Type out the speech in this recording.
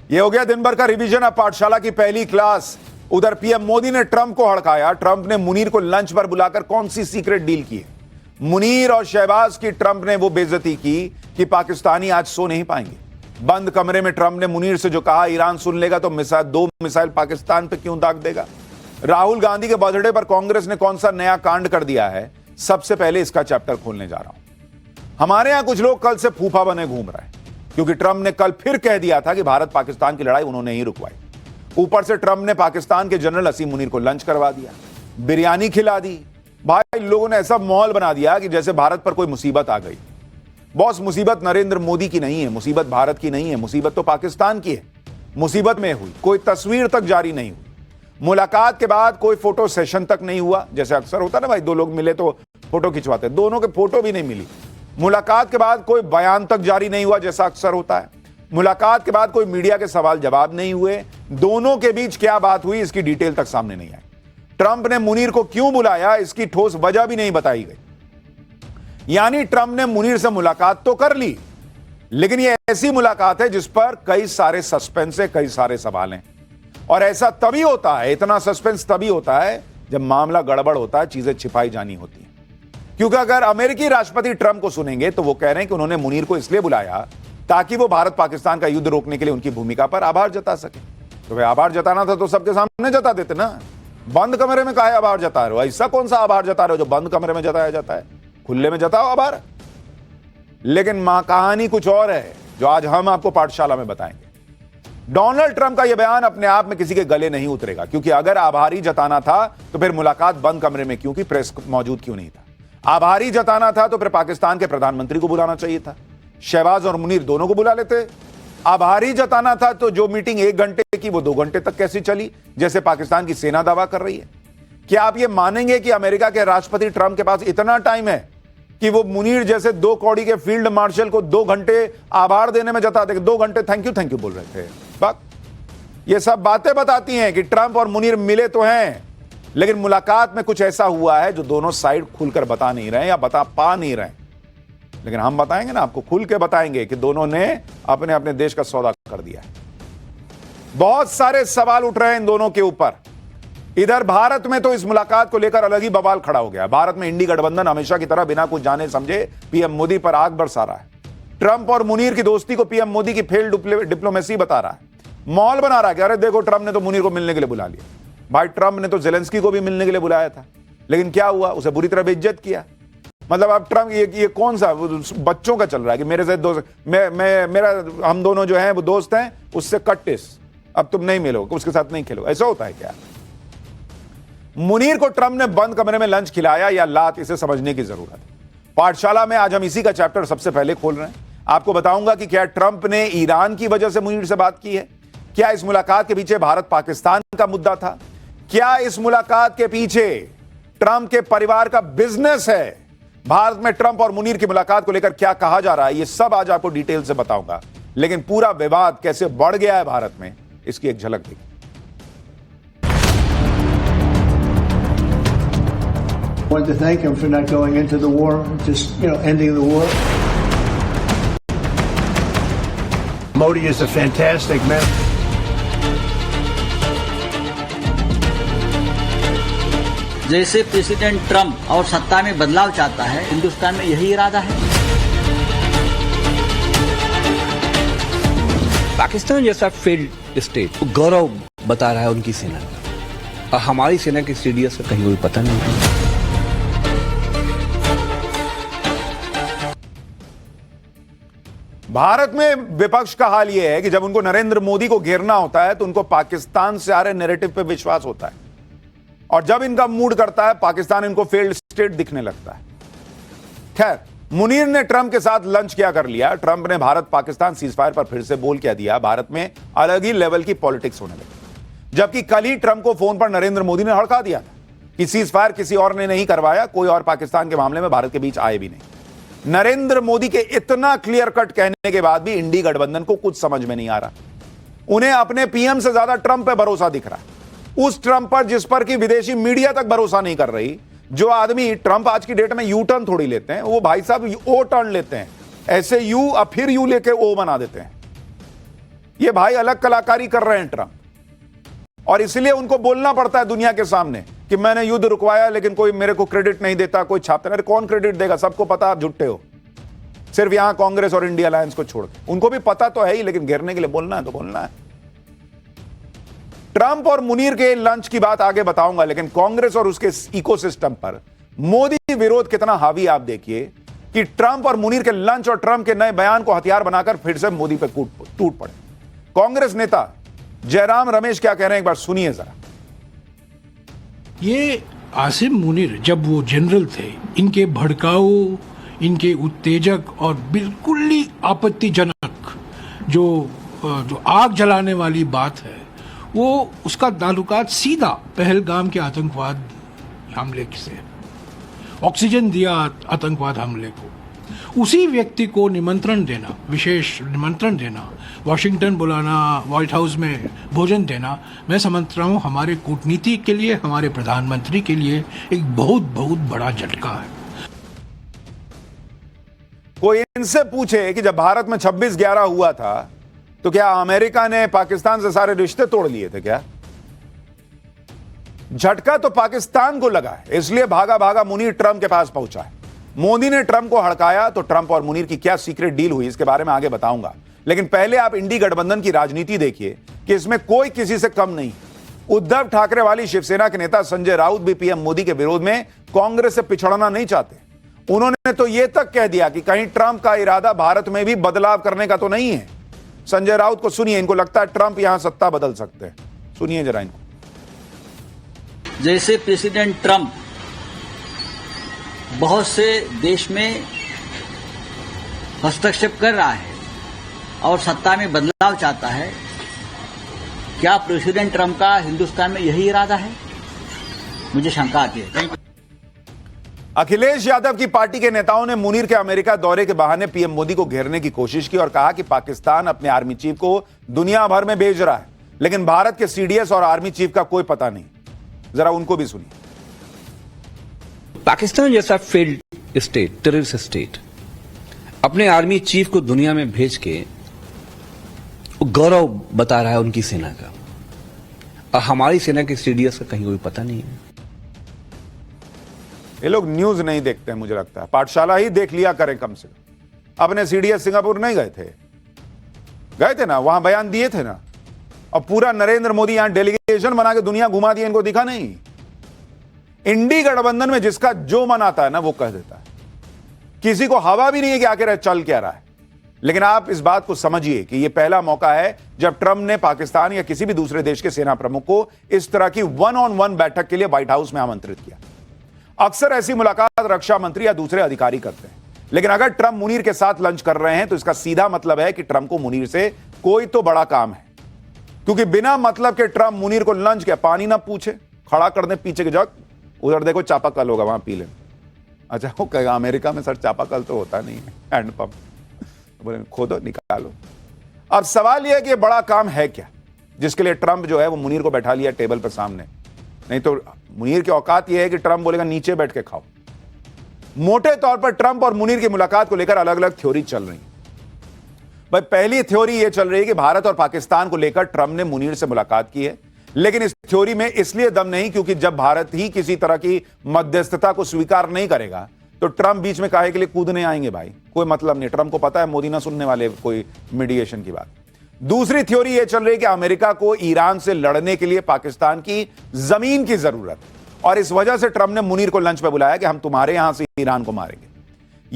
ये हो गया दिन भर का रिवीजन। अब पाठशाला की पहली क्लास। उधर पीएम मोदी ने ट्रंप को हड़काया। ट्रंप ने मुनीर को लंच पर बुलाकर कौन सी सीक्रेट डील की है? मुनीर और शहबाज की ट्रंप ने वो बेइज्जती की कि पाकिस्तानी आज सो नहीं पाएंगे। बंद कमरे में ट्रंप ने मुनीर से जो कहा, ईरान सुन लेगा तो दो मिसाइल पाकिस्तान पे क्यों दाग देगा। राहुल गांधी के बर्थडे पर कांग्रेस ने कौन सा नया कांड कर दिया है, सबसे पहले इसका चैप्टर खोलने जा रहा हूं। हमारे यहां कुछ लोग कल से फूफा बने घूम रहे हैं क्योंकि ट्रंप ने कल फिर कह दिया था कि भारत पाकिस्तान की लड़ाई उन्होंने ही रुकवाई। ऊपर से ट्रंप ने पाकिस्तान के जनरल असीम मुनीर को लंच करवा दिया, बिरयानी खिला दी। भाई लोगों ने ऐसा माहौल बना दिया कि जैसे भारत पर कोई मुसीबत आ गई। बॉस, मुसीबत नरेंद्र मोदी की नहीं है, मुसीबत भारत की नहीं है, मुसीबत तो पाकिस्तान की है। मुसीबत में हुई, कोई तस्वीर तक जारी नहीं हुई। मुलाकात के बाद कोई फोटो सेशन तक नहीं हुआ, जैसे अक्सर होता ना भाई, दो लोग मिले तो फोटो खिंचवाते, दोनों के फोटो भी नहीं मिली। मुलाकात के बाद कोई बयान तक जारी नहीं हुआ, जैसा अक्सर होता है। मुलाकात के बाद कोई मीडिया के सवाल जवाब नहीं हुए। दोनों के बीच क्या बात हुई, इसकी डिटेल तक सामने नहीं आई। ट्रंप ने मुनीर को क्यों बुलाया, इसकी ठोस वजह भी नहीं बताई गई। यानी ट्रंप ने मुनीर से मुलाकात तो कर ली, लेकिन यह ऐसी मुलाकात है जिस पर कई सारे सस्पेंस है, कई सारे सवाल हैं। और ऐसा तभी होता है, इतना सस्पेंस तभी होता है जब मामला गड़बड़ होता है, चीजें छिपाई जानी होती हैं। क्योंकि अगर अमेरिकी राष्ट्रपति ट्रंप को सुनेंगे तो वो कह रहे हैं कि उन्होंने मुनीर को इसलिए बुलाया ताकि वो भारत पाकिस्तान का युद्ध रोकने के लिए उनकी भूमिका पर आभार जता सके। तो भाई आभार जताना था तो सबके सामने जता देते ना। बंद कमरे में काहे आभार जता रहे हो? ऐसा कौन सा आभार जता रहे हो जो बंद कमरे में जताया जाता है? खुले में जताओ आभार। लेकिन कहानी कुछ और है जो आज हम आपको पाठशाला में बताएंगे। डोनाल्ड ट्रंप का यह बयान अपने आप में किसी के गले नहीं उतरेगा, क्योंकि अगर आभारी जताना था तो फिर मुलाकात बंद कमरे में क्यों की, प्रेस मौजूद क्यों नहीं था? आभारी जताना था तो फिर पाकिस्तान के प्रधानमंत्री को बुलाना चाहिए था, शहबाज और मुनीर दोनों को बुला लेते। आभारी जताना था तो जो मीटिंग 1 घंटे की वो 2 घंटे तक कैसी चली, जैसे पाकिस्तान की सेना दावा कर रही है। क्या आप ये मानेंगे कि अमेरिका के राष्ट्रपति ट्रंप के पास इतना टाइम है कि वो मुनीर जैसे 2 कौड़ी के फील्ड मार्शल को 2 घंटे आभार देने में जता दे? 2 घंटे थैंक यू बोल रहे थे। बात ये सब बातें बताती हैं कि ट्रंप और मुनीर मिले तो हैं, लेकिन मुलाकात में कुछ ऐसा हुआ है जो दोनों साइड खुलकर बता नहीं रहे या बता पा नहीं रहे। लेकिन हम बताएंगे ना, आपको खुल के बताएंगे कि दोनों ने अपने अपने देश का सौदा कर दिया है। बहुत सारे सवाल उठ रहे हैं इन दोनों के ऊपर। इधर भारत में तो इस मुलाकात को लेकर अलग ही बवाल खड़ा हो गया। भारत में इंडी गठबंधन हमेशा की तरह बिना कुछ जाने समझे पीएम मोदी पर आग बरसा रहा है। ट्रंप और मुनीर की दोस्ती को पीएम मोदी की फेल्ड डिप्लोमेसी बता रहा है। माहौल बना रहा है कि अरे देखो, ट्रंप ने तो मुनीर को मिलने के लिए बुला लिया। भाई ट्रंप ने तो जेलेंस्की को भी मिलने के लिए बुलाया था, लेकिन क्या हुआ, उसे बुरी तरह बेइज्जत किया। मतलब अब ट्रंप ये कौन सा बच्चों का चल रहा है कि मेरे से दोस्त, मेरा हम दोनों जो हैं वो दोस्त हैं, उससे कट इस, अब तुम नहीं मिलोगे, उसके साथ नहीं खेलो। ऐसा होता है क्या? मुनीर को ट्रंप ने बंद कमरे में लंच खिलाया या लात, इसे समझने की जरूरत है। पाठशाला में आज हम इसी का चैप्टर सबसे पहले खोल रहे हैं। आपको बताऊंगा कि क्या ट्रंप ने ईरान की वजह से मुनीर से बात की है? क्या इस मुलाकात के पीछे भारत पाकिस्तान का मुद्दा था? क्या इस मुलाकात के पीछे ट्रंप के परिवार का बिजनेस है? भारत में ट्रंप और मुनीर की मुलाकात को लेकर क्या कहा जा रहा है, ये सब आज आपको डिटेल से बताऊंगा। लेकिन पूरा विवाद कैसे बढ़ गया है भारत में, इसकी एक झलक देखिए। I want to thank him for not going into the war, just, ending the war. Modi is a fantastic man. जैसे प्रेसिडेंट ट्रंप और सत्ता में बदलाव चाहता है, हिंदुस्तान में यही इरादा है। पाकिस्तान जैसा फेल्ड स्टेट गौरव बता रहा है उनकी सेना, और हमारी सेना की सीडीएस का कहीं कोई पता नहीं है। भारत में विपक्ष का हाल यह है कि जब उनको नरेंद्र मोदी को घेरना होता है तो उनको पाकिस्तान से आ रहे नैरेटिव पे विश्वास होता है, और जब इनका मूड करता है पाकिस्तान इनको फेल्ड स्टेट दिखने लगता है। खैर, मुनीर ने ट्रंप के साथ लंच क्या कर लिया। ट्रंप ने भारत पाकिस्तान सीजफायर पर फिर से बोल क्या दिया। भारत में अलग ही लेवल की पॉलिटिक्स होने लगी, जबकि कल ही ट्रंप को फोन पर नरेंद्र मोदी ने हड़का दिया था कि सीजफायर किसी और ने नहीं करवाया, कोई और पाकिस्तान के मामले में भारत के बीच आए भी नहीं। नरेंद्र मोदी के इतना क्लियर कट कहने के बाद भी इंडी गठबंधन को कुछ समझ में नहीं आ रहा। उन्हें अपने पीएम से ज्यादा ट्रंप पर भरोसा दिख रहा है, उस ट्रंप पर जिस पर कि विदेशी मीडिया तक भरोसा नहीं कर रही। जो आदमी, ट्रंप आज की डेट में यू टर्न थोड़ी लेते हैं, वो भाई साहब ओ टर्न लेते हैं। ऐसे यू अब फिर यू लेके ओ बना देते हैं। ये भाई अलग कलाकारी कर रहे हैं ट्रंप, और इसलिए उनको बोलना पड़ता है दुनिया के सामने कि मैंने युद्ध रुकवाया लेकिन कोई मेरे को क्रेडिट नहीं देता, कोई छापता नहीं। कौन क्रेडिट देगा? सबको पता आप झुट्टे हो, सिर्फ यहां कांग्रेस और इंडिया अलायंस को छोड़ के। उनको भी पता तो है ही, लेकिन घेरने के लिए बोलना है तो बोलना है। ट्रंप और मुनीर के लंच की बात आगे बताऊंगा, लेकिन कांग्रेस और उसके इकोसिस्टम पर मोदी विरोध कितना हावी आप देखिए कि ट्रंप और मुनीर के लंच और ट्रंप के नए बयान को हथियार बनाकर फिर से मोदी पर टूट पड़े। कांग्रेस नेता जयराम रमेश क्या कह रहे हैं, एक बार सुनिए जरा। ये आसिम मुनीर जब वो जनरल थे, इनके भड़काऊ, इनके उत्तेजक और बिल्कुल ही आपत्तिजनक जो आग जलाने वाली बात है, वो उसका ताल्लुकात सीधा पहलगाम के आतंकवाद हमले से। ऑक्सीजन दिया आतंकवाद हमले को, उसी व्यक्ति को निमंत्रण देना, विशेष निमंत्रण देना, वॉशिंगटन बुलाना, व्हाइट हाउस में भोजन देना, मैं समझता हूँ हमारे कूटनीति के लिए, हमारे प्रधानमंत्री के लिए एक बहुत बहुत बड़ा झटका है। कोई इनसे पूछे कि जब भारत में 26/11 हुआ था तो क्या अमेरिका ने पाकिस्तान से सारे रिश्ते तोड़ लिए थे क्या? झटका तो पाकिस्तान को लगा है, इसलिए भागा भागा मुनीर ट्रंप के पास पहुंचा है। मोदी ने ट्रंप को हड़काया तो ट्रंप और मुनीर की क्या सीक्रेट डील हुई, इसके बारे में आगे बताऊंगा। लेकिन पहले आप इंडी गठबंधन की राजनीति देखिए कि इसमें कोई किसी से कम नहीं। उद्धव ठाकरे वाली शिवसेना के नेता संजय राउत भी पीएम मोदी के विरोध में कांग्रेस से पिछड़ना नहीं चाहते। उन्होंने तो यह तक कह दिया कि कहीं ट्रंप का इरादा भारत में भी बदलाव करने का तो नहीं है। संजय राउत को सुनिए, इनको लगता है ट्रंप यहां सत्ता बदल सकते हैं। सुनिए जरा इनको। जैसे प्रेसिडेंट ट्रंप बहुत से देश में हस्तक्षेप कर रहा है और सत्ता में बदलाव चाहता है, क्या प्रेसिडेंट ट्रंप का हिंदुस्तान में यही इरादा है? मुझे शंका आती है। अखिलेश यादव की पार्टी के नेताओं ने मुनीर के अमेरिका दौरे के बहाने पीएम मोदी को घेरने की कोशिश की और कहा कि पाकिस्तान अपने आर्मी चीफ को दुनिया भर में भेज रहा है, लेकिन भारत के सीडीएस और आर्मी चीफ का कोई पता नहीं। जरा उनको भी सुनिए। पाकिस्तान जैसा फेल्ड स्टेट, टेररिस्ट स्टेट, अपने आर्मी चीफ को दुनिया में भेज के गौरव बता रहा है उनकी सेना का, और हमारी सेना के सीडीएस का कहीं कोई पता नहीं है। ये लोग न्यूज नहीं देखते हैं, मुझे लगता है पाठशाला ही देख लिया करें कम से कम। अपने सीडीएस सिंगापुर नहीं गए थे ना, वहां बयान दिए थे ना, और पूरा नरेंद्र मोदी यहां डेलीगेशन बना के दुनिया घुमा दिया, इनको दिखा नहीं। इंडी गठबंधन में जिसका जो मन आता है ना वो कह देता है, किसी को हवा भी नहीं है कि आखिर चल क्या रहा है। लेकिन आप इस बात को समझिए कि यह पहला मौका है जब ट्रंप ने पाकिस्तान या किसी भी दूसरे देश के सेना प्रमुख को इस तरह की 1-on-1 बैठक के लिए व्हाइट हाउस में आमंत्रित किया। अक्सर ऐसी मुलाकात रक्षा मंत्री या दूसरे अधिकारी करते हैं, लेकिन अगर ट्रंप मुनीर के साथ लंच कर रहे हैं तो इसका सीधा मतलब है कि ट्रंप को मुनीर से कोई तो बड़ा काम है, क्योंकि बिना मतलब के ट्रंप मुनीर को लंच क्या पानी ना पूछे खड़ा कर दे पीछे के जग, उधर देखो चापाकल होगा वहां पी ले। अच्छा वो कहेगा अमेरिका में सर चापाकल तो होता नहीं है, हैंडपंप, बोले खोदो निकालो। अब सवाल यह है कि यह बड़ा काम है क्या जिसके लिए ट्रंप जो है वो मुनीर को बैठा लिया टेबल पर सामने। नहीं तो मुनीर की औकात यह है कि ट्रंप बोलेगा नीचे बैठ के खाओ। मोटे तौर पर ट्रंप और मुनीर की मुलाकात को लेकर अलग अलग थ्योरी चल रही है। भाई पहली थ्योरी यह चल रही है कि भारत और पाकिस्तान को लेकर ट्रंप ने मुनीर से मुलाकात की है, लेकिन इस थ्योरी में इसलिए दम नहीं क्योंकि जब भारत ही किसी तरह की मध्यस्थता को स्वीकार नहीं करेगा तो ट्रंप बीच में काहे के लिए कूदने आएंगे भाई, कोई मतलब नहीं। ट्रंप को पता है मोदी ना सुनने वाले कोई मीडिएशन की बात। दूसरी थ्योरी यह चल रही है कि अमेरिका को ईरान से लड़ने के लिए पाकिस्तान की जमीन की जरूरत, और इस वजह से ट्रंप ने मुनीर को लंच पे बुलाया कि हम तुम्हारे यहां से ईरान को मारेंगे।